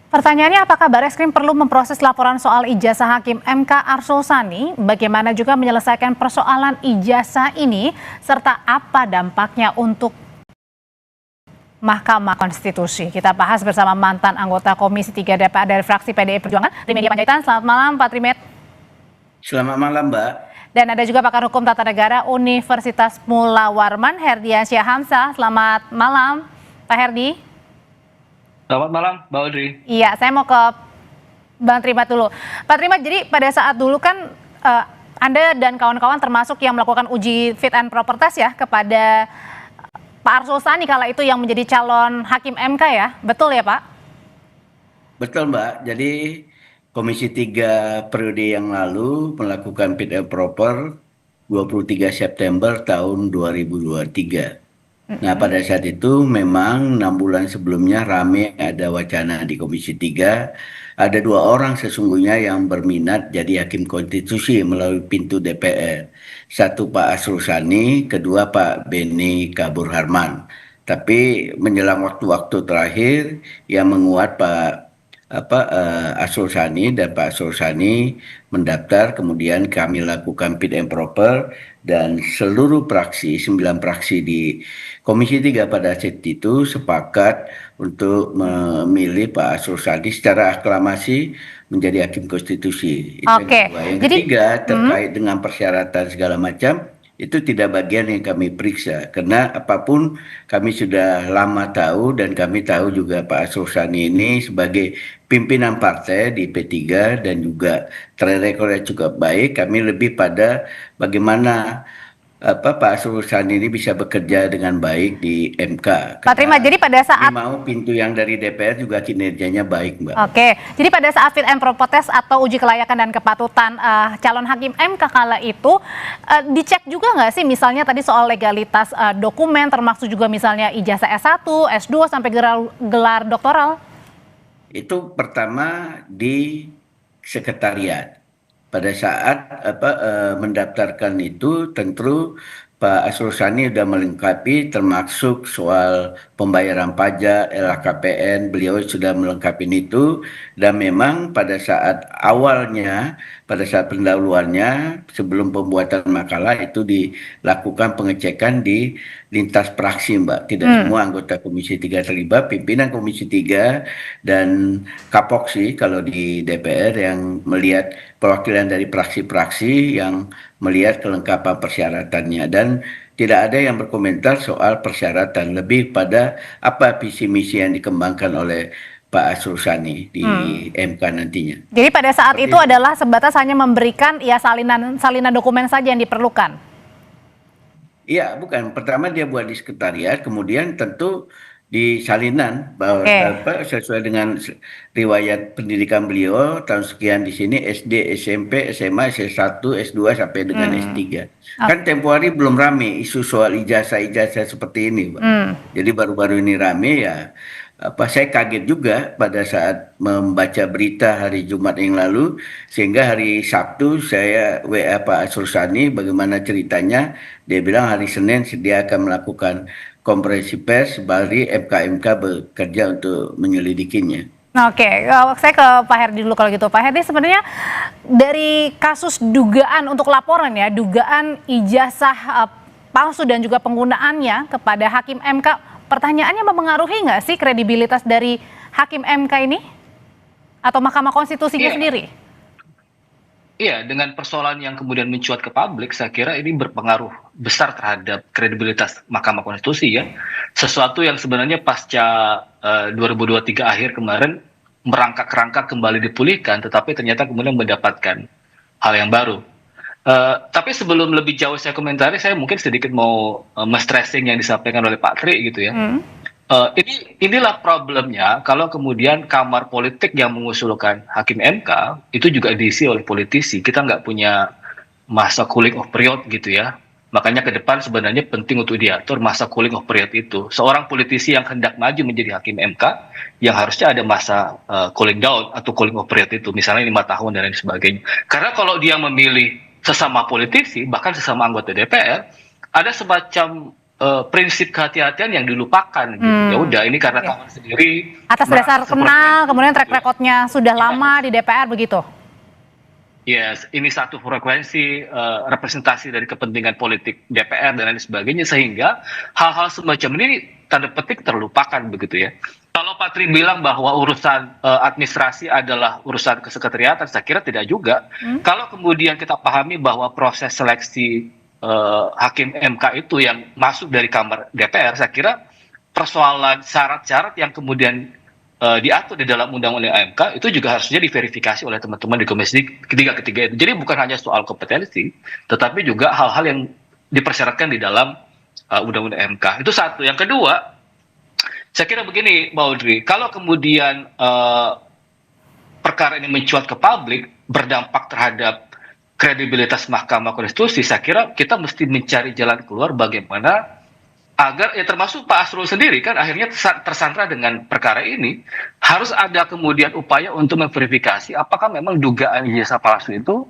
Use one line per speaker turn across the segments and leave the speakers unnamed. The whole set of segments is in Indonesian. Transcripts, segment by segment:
Pertanyaannya, apakah Barreskrim perlu memproses laporan soal ijazah Hakim MK Arsul Sani? Bagaimana juga menyelesaikan persoalan ijazah ini? Serta apa dampaknya untuk Mahkamah Konstitusi? Kita bahas bersama mantan anggota Komisi 3 DPR dari fraksi PDI Perjuangan, Trimedia Panjaitan. Selamat malam, Pak Trimet.
Selamat malam, Mbak.
Dan ada juga pakar hukum tata negara Universitas Mula Warman, Herdiansyah Hamzah. Selamat malam, Pak Herdi.
Selamat malam, Mbak Audrey.
Iya, saya mau ke Bang Trimat dulu. Pak Trimat, jadi pada saat dulu kan Anda dan kawan-kawan termasuk yang melakukan uji fit and proper test ya kepada Pak Arsul Sani kala itu yang menjadi calon Hakim MK ya, betul ya Pak?
Betul, Mbak. Jadi Komisi 3 periode yang lalu melakukan fit and proper 23 September tahun 2023. Nah, pada saat itu memang 6 bulan sebelumnya rame ada wacana di Komisi 3. Ada 2 orang sesungguhnya yang berminat jadi Hakim Konstitusi melalui pintu DPR. Satu Pak Arsul Sani, kedua Pak Beni Kabur Harman. Tapi menjelang waktu-waktu terakhir yang menguat Arsul Sani dan Pak Arsul Sani mendaftar, kemudian kami lakukan fit and proper dan seluruh praksi, 9 praksi di Komisi 3 pada saat itu sepakat untuk memilih Pak Arsul Sani secara aklamasi menjadi Hakim Konstitusi. Itu
Oke.
yang kedua. Yang ketiga terkait dengan persyaratan segala macam, itu tidak bagian yang kami periksa, karena apapun kami sudah lama tahu dan kami tahu juga Pak Arsul Sani ini sebagai pimpinan partai di P3 dan juga track record cukup baik. Kami lebih pada bagaimana Pak Arsul Sani ini bisa bekerja dengan baik di MK.
Pak Trimat, jadi pada saat
mau pintu yang dari DPR juga kinerjanya baik, Mbak.
Oke, jadi pada saat fit and proper test atau uji kelayakan dan kepatutan calon Hakim MK kala itu dicek juga nggak sih misalnya tadi soal legalitas dokumen, termasuk juga misalnya ijazah S1, S2 sampai gelar doktoral?
Itu pertama di sekretariat. Pada saat mendaftarkan itu tentu Pak Arsul Sani sudah melengkapi termasuk soal pembayaran pajak, LHKPN, beliau sudah melengkapi itu, dan memang pada saat awalnya, pada saat pendahuluannya sebelum pembuatan makalah itu dilakukan pengecekan di lintas praksi, Mbak. Tidak semua anggota Komisi 3 terlibat, pimpinan Komisi 3 dan Kapoksi kalau di DPR yang melihat perwakilan dari praksi-praksi yang melihat kelengkapan persyaratannya, dan tidak ada yang berkomentar soal persyaratan, lebih pada apa visi misi yang dikembangkan oleh Pak Arsul Sani di MK nantinya.
Jadi pada saat itu adalah sebatas hanya memberikan ya salinan dokumen saja yang diperlukan.
Iya, bukan. Pertama dia buat di sekretariat, kemudian tentu di salinan bahwa sesuai dengan riwayat pendidikan beliau tahun sekian di sini SD, SMP, SMA, S1, S2 sampai dengan S3. Kan tempo hari belum rame isu soal ijazah seperti ini, Pak. Jadi baru-baru ini rame ya. Saya kaget juga pada saat membaca berita hari Jumat yang lalu, sehingga hari Sabtu saya WA Pak Arsul Sani bagaimana ceritanya. Dia bilang hari Senin dia akan melakukan konferensi pers, bari MK bekerja untuk menyelidikinya.
Oke, saya ke Pak Herdi dulu kalau gitu. Pak Herdi, sebenarnya dari kasus dugaan untuk laporan ya, dugaan ijazah palsu dan juga penggunaannya kepada Hakim MK, pertanyaannya mempengaruhi nggak sih kredibilitas dari Hakim MK ini? Atau Mahkamah Konstitusinya sendiri?
Iya, dengan persoalan yang kemudian mencuat ke publik, saya kira ini berpengaruh besar terhadap kredibilitas Mahkamah Konstitusi ya. Sesuatu yang sebenarnya pasca 2023 akhir kemarin merangkak-rangkak kembali dipulihkan, tetapi ternyata kemudian mendapatkan hal yang baru. Tapi sebelum lebih jauh saya komentari, saya mungkin sedikit mau stressing yang disampaikan oleh Pak Tri gitu ya. Inilah problemnya kalau kemudian kamar politik yang mengusulkan Hakim MK itu juga diisi oleh politisi. Kita nggak punya masa cooling off period gitu ya. Makanya ke depan sebenarnya penting untuk diatur masa cooling off period itu. Seorang politisi yang hendak maju menjadi Hakim MK yang harusnya ada masa cooling down atau cooling off period itu, misalnya 5 tahun dan lain sebagainya. Karena kalau dia memilih sesama politisi, bahkan sesama anggota DPR, ada semacam prinsip kehati-hatian yang dilupakan gitu. Ya udah ini karena
Oke.
kawan sendiri
Atas
merasa
dasar
seperti
kenal,
itu.
kemudian track recordnya sudah lama di DPR begitu.
Yes, ini satu frekuensi representasi dari kepentingan politik DPR dan lain sebagainya, sehingga hal-hal semacam ini tanda petik terlupakan begitu ya. Kalau Patri bilang bahwa urusan administrasi adalah urusan kesekretariatan, saya kira tidak juga. Kalau kemudian kita pahami bahwa proses seleksi hakim MK itu yang masuk dari kamar DPR, saya kira persoalan syarat-syarat yang kemudian diatur di dalam undang-undang AMK itu juga harusnya diverifikasi oleh teman-teman di komisi ketiga itu. Jadi bukan hanya soal kompetensi, tetapi juga hal-hal yang dipersyaratkan di dalam undang-undang AMK. Itu satu. Yang kedua, saya kira begini, Mbak Audrey, kalau kemudian perkara ini mencuat ke publik, berdampak terhadap kredibilitas Mahkamah Konstitusi, saya kira kita mesti mencari jalan keluar bagaimana agar ya termasuk Pak Asrul sendiri kan akhirnya tersandra dengan perkara ini, harus ada kemudian upaya untuk memverifikasi apakah memang dugaan ijazah palsu itu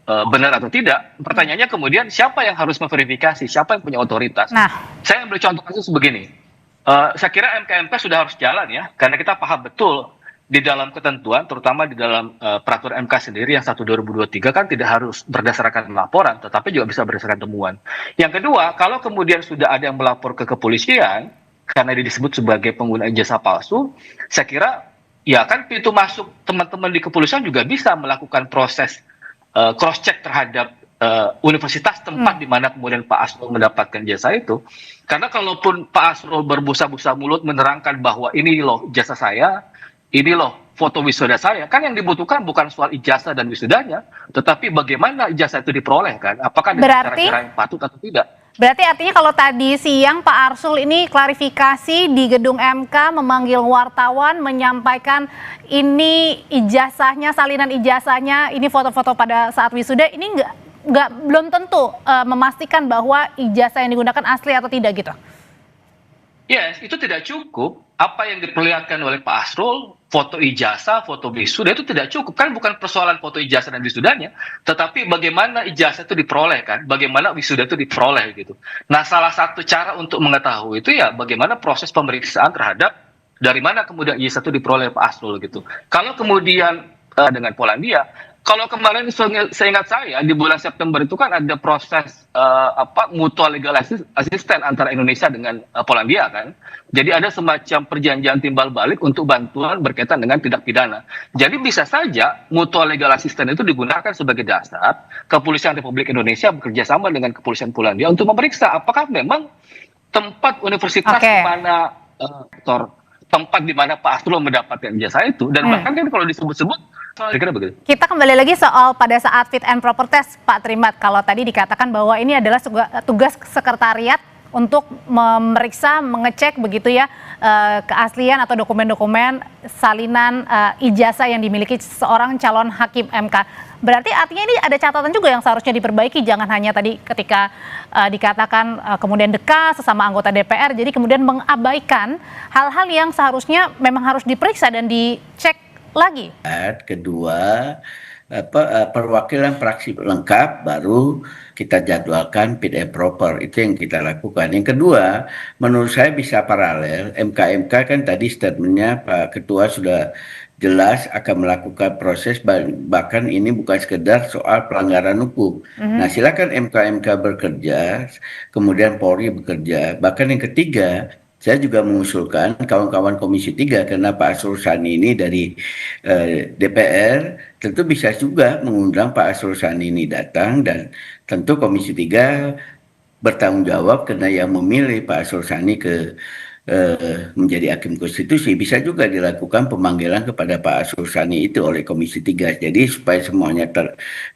benar atau tidak. Pertanyaannya kemudian siapa yang harus memverifikasi, siapa yang punya otoritas.
Nah,
Saya ambil contoh kasus begini, saya kira MK-MK sudah harus jalan ya, karena kita paham betul di dalam ketentuan, terutama di dalam peraturan MK sendiri yang 1/2023 kan tidak harus berdasarkan laporan, tetapi juga bisa berdasarkan temuan. Yang kedua, kalau kemudian sudah ada yang melapor ke kepolisian, karena ini disebut sebagai pengguna ijazah palsu, saya kira ya kan pintu masuk teman-teman di kepolisian juga bisa melakukan proses cross check terhadap universitas tempat di mana kemudian Pak Asrul mendapatkan jasa itu. Karena kalaupun Pak Asrul berbusa-busa mulut menerangkan bahwa ini loh jasa saya, ini loh foto wisuda saya, kan yang dibutuhkan bukan soal ijazah dan wisudanya, tetapi bagaimana ijazah itu diperoleh kan, apakah dengan
Berarti-
cara-cara yang patut atau tidak.
berarti artinya kalau tadi siang Pak Arsul ini klarifikasi di gedung MK memanggil wartawan menyampaikan ini ijazahnya, salinan ijazahnya, ini foto-foto pada saat wisuda, ini belum tentu memastikan bahwa ijazah yang digunakan asli atau tidak gitu.
Yes, itu tidak cukup. Apa yang diperlihatkan oleh Pak Asrul, foto ijazah, foto wisuda itu tidak cukup. Kan bukan persoalan foto ijazah dan wisudanya, tetapi bagaimana ijazah itu diperoleh kan, bagaimana wisuda itu diperoleh gitu. Nah, salah satu cara untuk mengetahui itu ya bagaimana proses pemeriksaan terhadap dari mana kemudian ijazah itu diperoleh Pak Asrul gitu. Kalau kemudian dengan Polandia, kalau kemarin seingat saya di bulan September itu kan ada proses mutual legal assistance antara Indonesia dengan Polandia kan. Jadi ada semacam perjanjian timbal balik untuk bantuan berkaitan dengan tindak pidana. Jadi bisa saja mutual legal assistance itu digunakan sebagai dasar Kepolisian Republik Indonesia bekerja sama dengan Kepolisian Polandia untuk memeriksa apakah memang tempat universitas
Oke.
di mana tempat di mana Pak Asrul mendapatkan jasa itu, dan bahkan kan kalau disebut-sebut kira-kira begitu.
Kita kembali lagi soal pada saat fit and proper test, Pak Trimat. Kalau tadi dikatakan bahwa ini adalah tugas sekretariat untuk memeriksa, mengecek begitu ya keaslian atau dokumen-dokumen salinan ijazah yang dimiliki seorang calon hakim MK. Berarti artinya ini ada catatan juga yang seharusnya diperbaiki, jangan hanya tadi ketika dikatakan kemudian dekat sesama anggota DPR, jadi kemudian mengabaikan hal-hal yang seharusnya memang harus diperiksa dan dicek lagi.
Kedua, perwakilan praksi lengkap baru kita jadwalkan fit and proper, itu yang kita lakukan. Yang kedua, menurut saya bisa paralel. MK kan tadi statementnya Pak Ketua sudah jelas akan melakukan proses, bahkan ini bukan sekedar soal pelanggaran hukum. Nah, silakan MK bekerja, kemudian Polri bekerja. Bahkan yang ketiga, saya juga mengusulkan kawan-kawan Komisi 3, karena Pak Asrul Sani ini dari DPR, tentu bisa juga mengundang Pak Asrul Sani ini datang, dan tentu Komisi 3 bertanggung jawab karena yang memilih Pak Asrul Sani menjadi hakim konstitusi. Bisa juga dilakukan pemanggilan kepada Pak Asrul Sani itu oleh Komisi 3. Jadi supaya semuanya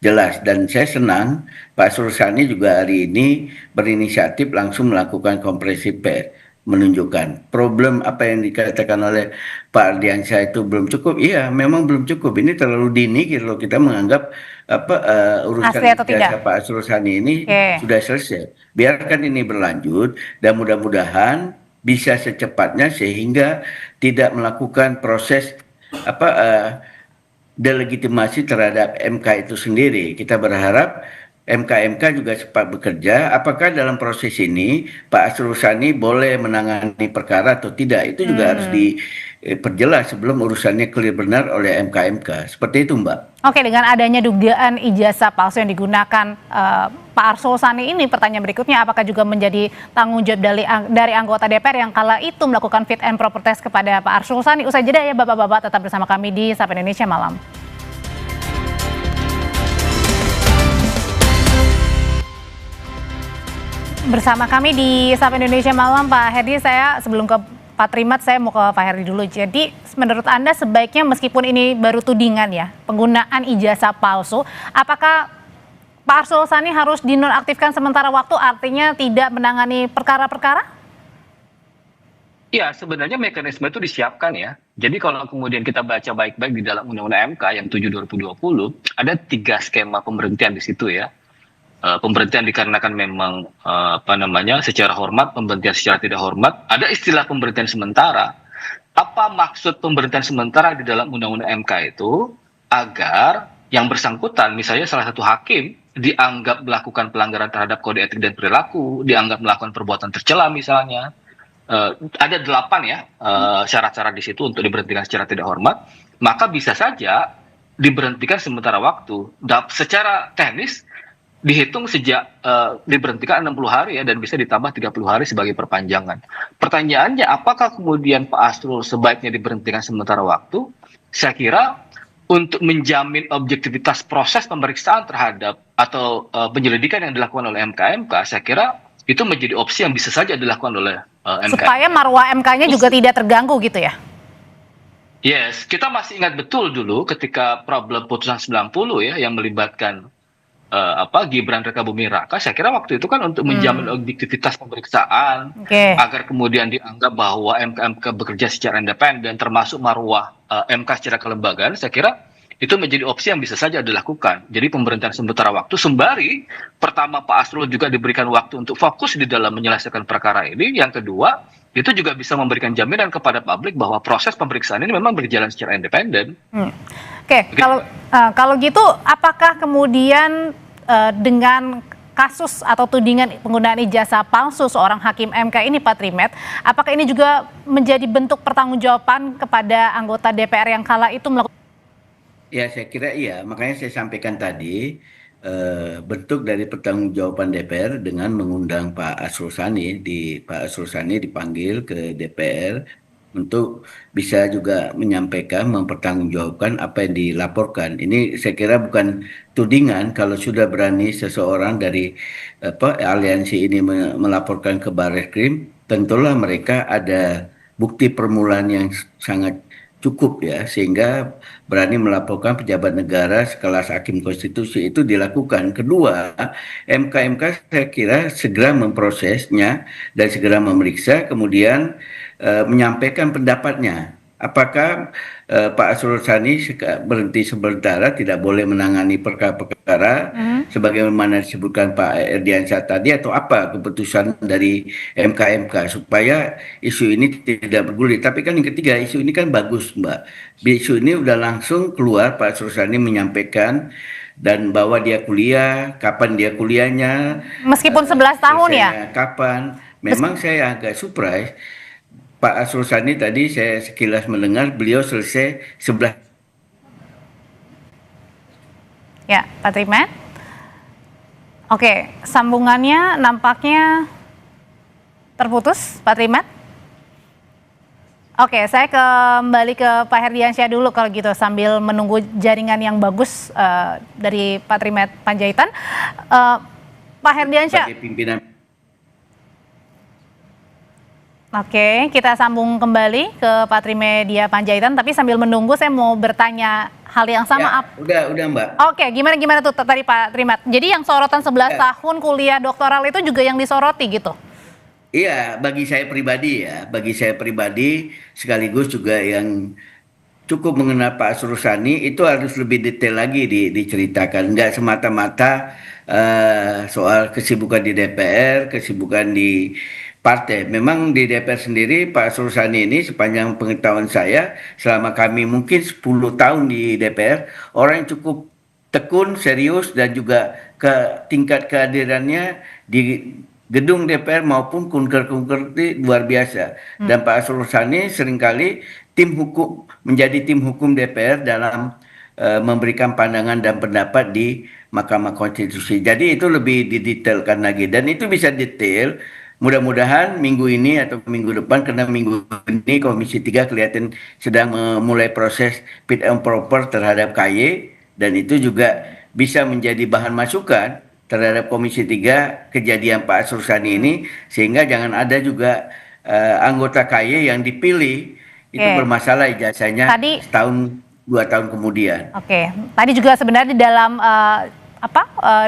jelas. Dan saya senang Pak Asrul Sani juga hari ini berinisiatif langsung melakukan konferensi pers, menunjukkan problem apa yang dikatakan oleh Pak Ardiansyah itu belum cukup. Iya, memang belum cukup. Ini terlalu dini kalau kita menganggap urusan
Asli atau tidak?
ijazah Pak Asrul Sani ini sudah selesai. Biarkan ini berlanjut dan mudah-mudahan bisa secepatnya sehingga tidak melakukan proses delegitimasi terhadap MK itu sendiri. Kita berharap MK-MK juga sempat bekerja. Apakah dalam proses ini Pak Asrul Sani boleh menangani perkara atau tidak? Itu juga harus diperjelas sebelum urusannya clear benar oleh MK-MK. Seperti itu, Mbak.
Oke, dengan adanya dugaan ijazah palsu yang digunakan Pak Arsul Sani ini, pertanyaan berikutnya, apakah juga menjadi tanggung jawab dari anggota DPR yang kala itu melakukan fit and proper test kepada Pak Arsul Sani? Usai jeda ya Bapak-Bapak, tetap bersama kami di Sapa Indonesia Malam. Bersama kami di Sapa Indonesia Malam, Pak Herdi, saya sebelum ke Pak Trimat, saya mau ke Pak Herdi dulu. Jadi menurut Anda sebaiknya meskipun ini baru tudingan ya, penggunaan ijazah palsu, apakah Pak Arsul Sani harus dinonaktifkan sementara waktu, artinya tidak menangani perkara-perkara?
Ya, sebenarnya mekanisme itu disiapkan ya. Jadi kalau kemudian kita baca baik-baik di dalam Undang-Undang MK yang 7/2020, ada 3 skema pemberhentian di situ ya. Pemberhentian dikarenakan memang secara hormat, pemberhentian secara tidak hormat, ada istilah pemberhentian sementara. Apa maksud pemberhentian sementara di dalam Undang-Undang MK itu? Agar yang bersangkutan, misalnya salah satu hakim dianggap melakukan pelanggaran terhadap kode etik dan perilaku, dianggap melakukan perbuatan tercela misalnya, ada 8 ya syarat-syarat di situ untuk diberhentikan secara tidak hormat, maka bisa saja diberhentikan sementara waktu. Secara teknis dihitung sejak diberhentikan 60 hari ya, dan bisa ditambah 30 hari sebagai perpanjangan. Pertanyaannya, apakah kemudian Pak Asrul sebaiknya diberhentikan sementara waktu? Saya kira untuk menjamin objektivitas proses pemeriksaan terhadap atau penyelidikan yang dilakukan oleh MK-MK, saya kira itu menjadi opsi yang bisa saja dilakukan oleh MK.
Supaya marwah MK-nya juga tidak terganggu gitu ya?
Yes, kita masih ingat betul dulu ketika problem putusan 90 ya yang melibatkan Gibran Rekabuming Raka. Saya kira waktu itu kan untuk menjamin objektivitas pemeriksaan, agar kemudian dianggap bahwa MK-MK bekerja secara independen, termasuk marwah MK secara kelembagaan. Saya kira itu menjadi opsi yang bisa saja dilakukan. Jadi pemberhentian sementara waktu sembari pertama Pak Asrul juga diberikan waktu untuk fokus di dalam menyelesaikan perkara ini. Yang kedua, itu juga bisa memberikan jaminan kepada publik bahwa proses pemeriksaan ini memang berjalan secara independen.
Oke, kalau gitu apakah kemudian dengan kasus atau tudingan penggunaan ijazah palsu seorang hakim MK ini, Pak Trimet, apakah ini juga menjadi bentuk pertanggungjawaban kepada anggota DPR yang kala itu melakukan?
Ya, saya kira iya. Makanya saya sampaikan tadi, bentuk dari pertanggungjawaban DPR dengan mengundang Pak Asrul Sani. Pak Asrul Sani dipanggil ke DPR untuk bisa juga menyampaikan, mempertanggungjawabkan apa yang dilaporkan. Ini saya kira bukan tudingan. Kalau sudah berani seseorang dari aliansi ini melaporkan ke Barreskrim, tentulah mereka ada bukti permulaan yang sangat cukup ya, sehingga berani melaporkan pejabat negara sekelas hakim konstitusi. Itu dilakukan. Kedua, MK-MK saya kira segera memprosesnya dan segera memeriksa, kemudian menyampaikan pendapatnya. Apakah Pak Asrul Sani berhenti sementara, tidak boleh menangani perkara-perkara sebagaimana disebutkan Pak Erdiansyah tadi, atau apa keputusan dari MK-MK supaya isu ini tidak bergulir. Tapi kan yang ketiga, isu ini kan bagus, Mbak. Isu ini udah langsung keluar, Pak Asrul Sani menyampaikan dan bahwa dia kuliah, kapan dia kuliahnya,
Meskipun 11 tahun ya?
Kapan. Memang saya agak surprise. Pak Asrul Sani tadi saya sekilas mendengar beliau selesai 11.
Ya, Pak Trimet. Oke, sambungannya nampaknya terputus, Pak Trimet. Oke, saya kembali ke Pak Herdiansyah dulu kalau gitu, sambil menunggu jaringan yang bagus dari Pak Trimet Panjaitan. Pak Herdiansyah.
Sebagai pimpinan.
Oke, kita sambung kembali ke Pak Trimedia Panjaitan, tapi sambil menunggu saya mau bertanya hal yang sama.
Ya, udah Mbak.
Oke, gimana tuh tadi Pak Trimet? Jadi yang sorotan 11 tahun kuliah doktoral itu juga yang disoroti gitu?
Iya, bagi saya pribadi sekaligus juga yang cukup mengenal Pak Asrul Sani, itu harus lebih detail lagi diceritakan. Nggak semata-mata soal kesibukan di DPR, kesibukan di partai. Memang di DPR sendiri Pak Asrul Sani ini sepanjang pengetahuan saya, selama kami mungkin 10 tahun di DPR, orang yang cukup tekun, serius, dan juga ke tingkat kehadirannya di gedung DPR maupun kunker-kunker itu luar biasa. Dan Pak Arsul Sani seringkali menjadi tim hukum DPR dalam memberikan pandangan dan pendapat di Mahkamah Konstitusi. Jadi itu lebih didetailkan lagi dan itu bisa detail. Mudah-mudahan minggu ini atau minggu depan, karena minggu ini Komisi 3 kelihatan sedang memulai proses fit and proper terhadap KY, dan itu juga bisa menjadi bahan masukan terhadap Komisi 3 kejadian Pak Arsul Sani ini, sehingga jangan ada juga anggota KY yang dipilih itu bermasalah ijazahnya setahun 2 tahun kemudian.
Oke, tadi juga sebenarnya di dalam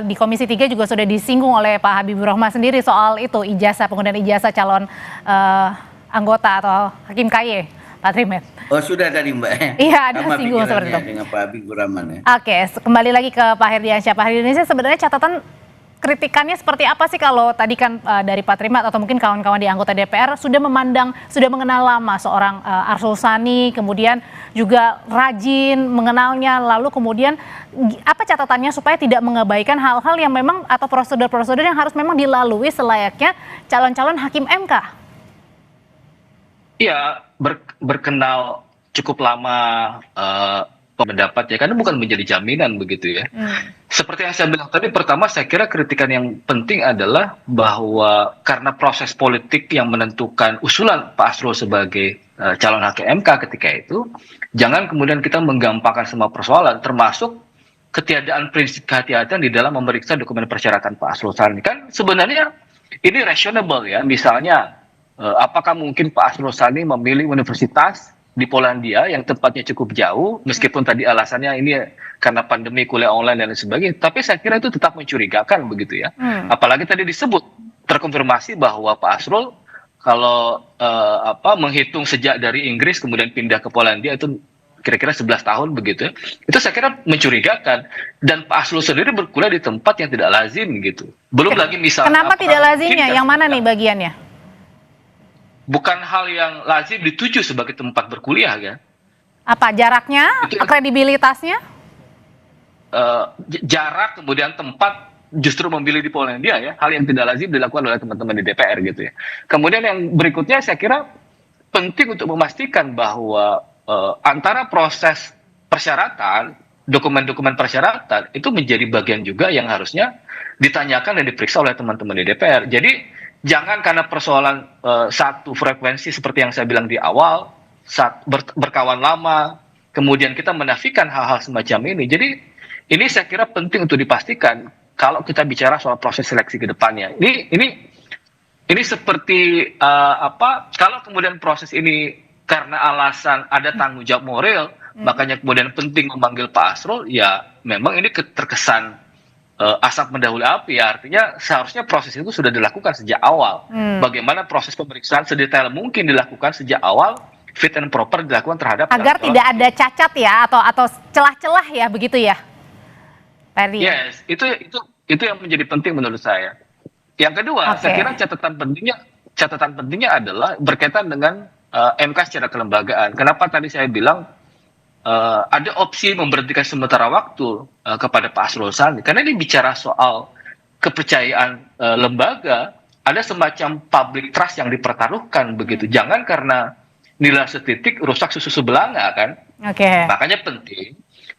di Komisi 3 juga sudah disinggung oleh Pak Habibur Rahman sendiri soal itu penggunaan ijazah calon anggota atau hakim KY, Pak Trimet.
Oh sudah tadi Mbak.
Iya, ada singgung seperti itu.
Dengan Pak Habibur Rahman ya.
Oke, kembali lagi ke Pak Herdiansyah. Pak Herdiansyah, sebenarnya catatan kritikannya seperti apa sih kalau tadi kan dari Pak Trimat atau mungkin kawan-kawan di anggota DPR sudah mengenal lama seorang Arsul Sani, kemudian juga rajin mengenalnya, lalu kemudian apa catatannya supaya tidak mengabaikan hal-hal yang memang atau prosedur-prosedur yang harus memang dilalui selayaknya calon-calon hakim MK?
Iya, berkenal cukup lama pendapat ya, karena bukan menjadi jaminan begitu ya. Seperti yang saya bilang tadi, pertama saya kira kritikan yang penting adalah bahwa karena proses politik yang menentukan usulan Pak Arsul sebagai calon hakim MK ketika itu, jangan kemudian kita menggampangkan semua persoalan, termasuk ketiadaan prinsip kehati-hatian di dalam memeriksa dokumen persyaratan Pak Arsul Sani. Kan sebenarnya ini reasonable ya, misalnya apakah mungkin Pak Arsul Sani memilih universitas di Polandia yang tempatnya cukup jauh, meskipun tadi alasannya ini karena pandemi, kuliah online dan lain sebagainya, tapi saya kira itu tetap mencurigakan begitu ya. Apalagi tadi disebut terkonfirmasi bahwa Pak Arsul kalau menghitung sejak dari Inggris kemudian pindah ke Polandia itu kira-kira 11 tahun begitu ya. Itu saya kira mencurigakan, dan Pak Arsul sendiri berkuliah di tempat yang tidak lazim gitu. Belum lagi misalnya
kenapa tidak lazimnya? Yang mana nih bagiannya?
Bukan hal yang lazim dituju sebagai tempat berkuliah ya.
Apa jaraknya, kredibilitasnya?
Jarak kemudian tempat justru memilih di Polandia ya, hal yang tidak lazim dilakukan oleh teman-teman di DPR gitu ya. Kemudian yang berikutnya saya kira penting untuk memastikan bahwa antara proses persyaratan, dokumen-dokumen persyaratan itu menjadi bagian juga yang harusnya ditanyakan dan diperiksa oleh teman-teman di DPR. Jadi jangan karena persoalan satu frekuensi seperti yang saya bilang di awal, berkawan lama, kemudian kita menafikan hal-hal semacam ini. Jadi ini saya kira penting untuk dipastikan kalau kita bicara soal proses seleksi ke depannya. Ini seperti kalau kemudian proses ini karena alasan ada tanggung jawab moral, makanya kemudian penting memanggil Pak Arsul, ya memang ini terkesan asap mendahului api ya, artinya seharusnya proses itu sudah dilakukan sejak awal. Bagaimana proses pemeriksaan sedetail mungkin dilakukan sejak awal, fit and proper dilakukan terhadap
agar tidak ada cacat ya atau celah-celah ya begitu ya, Ferdi?
Yes, itu yang menjadi penting menurut saya. Yang kedua, saya kira catatan pentingnya adalah berkaitan dengan MK secara kelembagaan. Kenapa tadi saya bilang ada opsi memberhentikan sementara waktu kepada Pak Arsul Sani, karena ini bicara soal kepercayaan lembaga, ada semacam public trust yang dipertaruhkan begitu. Jangan karena nilai setitik rusak susu sebelanga kan. Makanya penting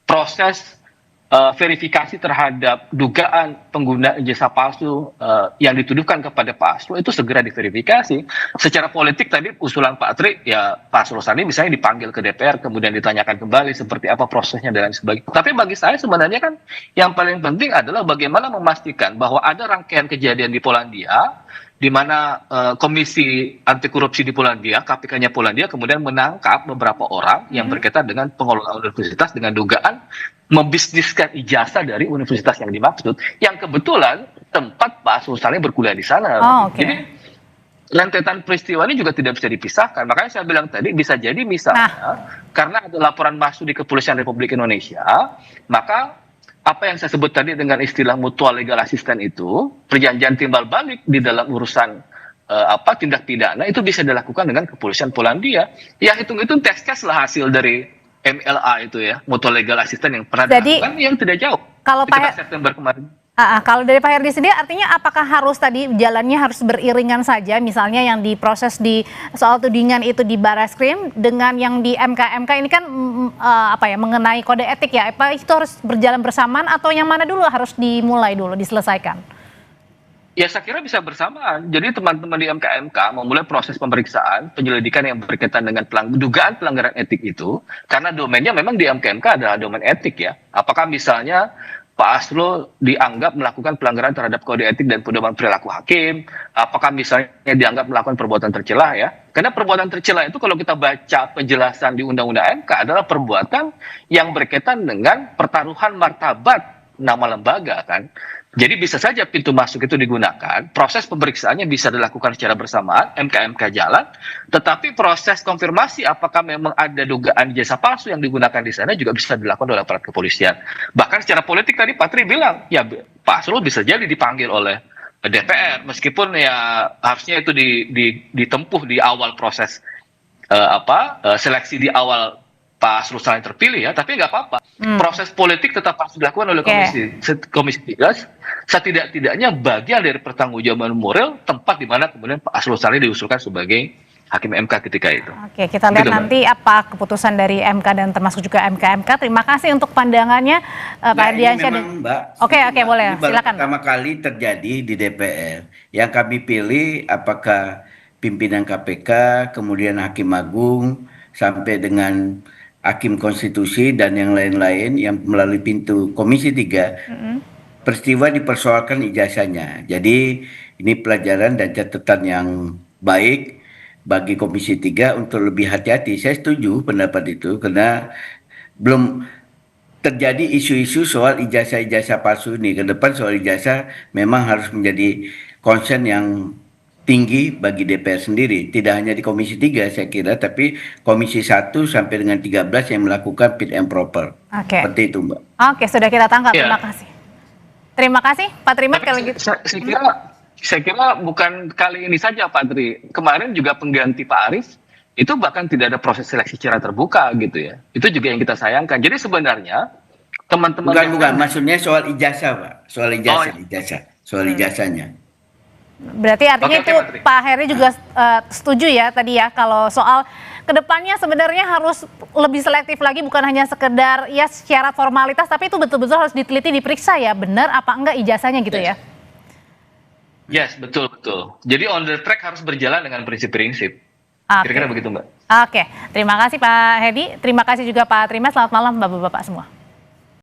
proses verifikasi terhadap dugaan pengguna ijazah palsu yang dituduhkan kepada Pak Arsul itu segera diverifikasi. Secara politik tadi usulan Pak Tri, ya Pak Arsul Sani misalnya dipanggil ke DPR kemudian ditanyakan kembali seperti apa prosesnya dan lain sebagainya. Tapi bagi saya sebenarnya kan yang paling penting adalah bagaimana memastikan bahwa ada rangkaian kejadian di Polandia di mana Komisi Anti Korupsi di Polandia, KPK-nya Polandia kemudian menangkap beberapa orang yang berkaitan dengan pengelolaan universitas dengan dugaan membisniskan ijazah dari universitas yang dimaksud, yang kebetulan tempat Pak Arsul Sani berkuliah di sana. Jadi rentetan peristiwa ini juga tidak bisa dipisahkan. Makanya saya bilang tadi bisa jadi misalnya karena ada laporan masuk di Kepolisian Republik Indonesia, maka apa yang saya sebut tadi dengan istilah mutual legal assistance itu, perjanjian timbal balik di dalam urusan tindak pidana itu bisa dilakukan dengan Kepolisian Polandia. Ya hitung-hitung tes lah hasil dari MLA itu ya, mutual legal assistance yang pernah dilakukan yang tidak jauh.
Kalau
September kemarin.
Kalau dari Pak Herdi sendiri artinya apakah harus tadi jalannya harus beriringan saja, misalnya yang diproses di soal tudingan itu di Barreskrim dengan yang di MK ini kan mengenai kode etik ya, apa itu harus berjalan bersamaan atau yang mana dulu harus dimulai dulu diselesaikan?
Ya, saya kira bisa bersamaan. Jadi teman-teman di MK memulai proses pemeriksaan penyelidikan yang berkaitan dengan dugaan pelanggaran etik itu, karena domainnya memang di MK adalah domain etik ya. Apakah misalnya Pak Asrul dianggap melakukan pelanggaran terhadap kode etik dan pedoman perilaku hakim, apakah misalnya dianggap melakukan perbuatan tercela ya. Karena perbuatan tercela itu kalau kita baca penjelasan di Undang-Undang MK adalah perbuatan yang berkaitan dengan pertaruhan martabat nama lembaga kan. Jadi bisa saja pintu masuk itu digunakan, proses pemeriksaannya bisa dilakukan secara bersamaan, MK jalan, tetapi proses konfirmasi apakah memang ada dugaan jasa palsu yang digunakan di sana juga bisa dilakukan oleh aparat kepolisian. Bahkan secara politik tadi Pak Tri bilang, ya Pak Asrul bisa jadi dipanggil oleh DPR, meskipun ya harusnya itu ditempuh di awal proses seleksi di awal Pak Asrul Sani terpilih ya, tapi nggak apa-apa. Proses politik tetap harus dilakukan oleh Komisi 3. Setidak-tidaknya bagian dari pertanggungjawaban moral tempat di mana kemudian Pak Asrul Sani diusulkan sebagai Hakim MK ketika itu.
Oke, kita lihat
gitu,
nanti apa keputusan dari MK dan termasuk juga MK. Terima kasih untuk pandangannya Pak Herdiansyah.
Mbak,
Oke, boleh.
ini baru
Silakan.
pertama kali terjadi di DPR. Yang kami pilih apakah pimpinan KPK, kemudian Hakim Agung, sampai dengan Hakim Konstitusi dan yang lain-lain yang melalui pintu Komisi 3, peristiwa dipersoalkan ijazahnya. Jadi ini pelajaran dan catatan yang baik bagi Komisi 3 untuk lebih hati-hati. Saya setuju pendapat itu karena belum terjadi isu-isu soal ijazah-ijazah palsu ini. Ke depan soal ijazah memang harus menjadi concern yang tinggi bagi DPR sendiri, tidak hanya di Komisi 3 saya kira, tapi Komisi 1 sampai dengan 13 yang melakukan fit and proper.
Oke.
Seperti itu, Mbak.
Oke, sudah kita tangkap.
Ya.
Terima kasih. Terima kasih, Pak Trimat. Kalau gitu.
Saya kira bukan kali ini saja, Pak Tri. Kemarin juga pengganti Pak Arief itu bahkan tidak ada proses seleksi secara terbuka gitu ya. Itu juga yang kita sayangkan. Jadi sebenarnya teman-teman
bukan, maksudnya soal ijazah, Pak. Soal ijazahnya.
Berarti artinya itu Pak Heri juga setuju ya tadi ya kalau soal kedepannya sebenarnya harus lebih selektif lagi, bukan hanya sekedar ya syarat formalitas, tapi itu betul-betul harus diteliti, diperiksa ya benar apa enggak ijazahnya gitu ya.
Yes, betul. Jadi on the track harus berjalan dengan prinsip-prinsip. Kira-kira begitu, Mbak.
Oke, terima kasih Pak Hedi, terima kasih juga Pak Trimas, selamat malam Bapak-bapak semua.